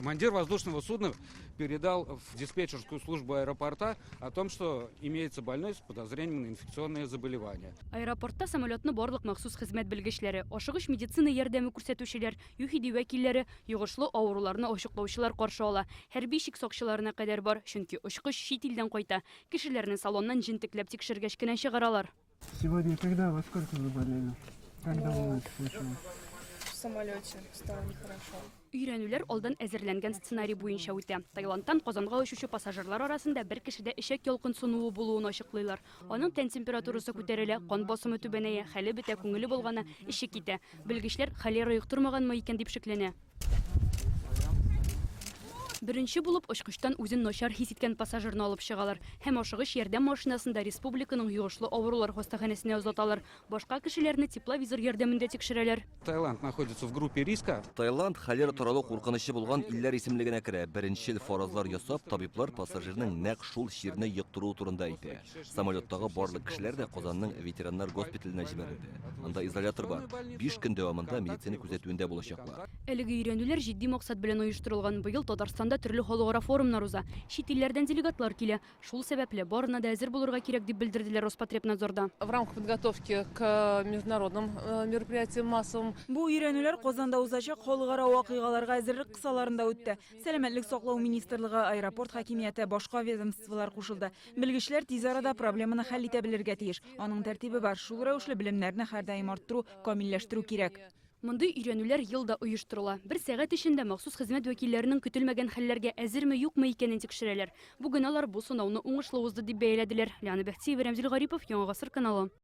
Командир воздушного судна передал в диспетчерскую службу аэропорта о том, что имеется больной с подозрением на инфекционные заболевания. Аэропортта самолетны барлык махсус хезмәт белгечләре, ашыгыч медицина ярдәме күрсәтүчеләр, ЮХИДИ вәкилләре, йогышлы авыруларны ачыклаучылар каршы ала. Хәрби шик сакчыларына кадәр бар, чөнки очкыч чит илдән кайта. Кешеләрне салоннан җентекләп тикшергәч кенә чыгаралар. Сегодня когда? Во сколько вы болели? Когда у вас случилось? В самолете стало нехорошо. Өйрәнүләр алдан әзерләнгән сценарий буенча үтә. Таиландтан Казанга очучы пассажирлар арасында бер кешедә ишәк ялкын сынуы булуын ачыклыйлар. Аның тән температурасы күтәрелә, кан басымы түбәнәя, хәле бетә, күңеле булганы, ише китә. Белгечләр холера йоктырмаганмы икән дип шикләнә. Беренче булып очкычтан үзен начар хис иткән пассажирны алып чыгалар. Һәм ашыгыч ярдәм машинасында республиканың югышлы авырулар хастаханәсенә озаталар. Башка кешеләрне тепловизор ярдәмендә тикшерәләр. Таиланд находится в группе риска. Таиланд холера туралы куркынычы булган илләр исемлегенә керә. Беренчел фаразлар ясап, табиблар пассажирның нәкъ шул чирне йоктыру турында әйтә. Самолеттагы барлык кешеләр дә Казанның ветераннар госпиталенә җибәрелде. Анда изолятор бар. 5 көн дәвамында медицина күзәтүендә булачаклар. Әлеге өйрәнүләр җитди максат белән оештырылган. Быел Татарстанда төрле халыкара форумнар уза. Чит илләрдән делегатлар килә. Шул сәбәпле барына да әзер булырга кирәк дип белдерделәр Роспотребнадзорда. В рамках подготовки к международным мероприятиям массовым. Бу өйрәнүләр Казанда узачак халыкара вакыйгаларга әзерлек кысаларында үтте. Сәламәтлек саклау министрлыгы, аэропорт хакимияте, башка ведомстволар кушылды. Белгечләр тиз арада проблеманы хәл итә белергә тиеш. Аның тәртибе бар. Шул рәвешле белемнәрне һәрдаим арттыру, камилләштерү кирәк. Мондый өйрәнүләр елда оештырыла. Бер сәгать эчендә махсус хезмәт вәкилләренең көтелмәгән хәлләргә әзерме юкмы икәнен тикшерәләр. Бүген алар бу сынауны уңышлы узды дип бәяләделәр. Ләна Бәхтиева, Рамзил Гарипов, Яңа гасыр каналы.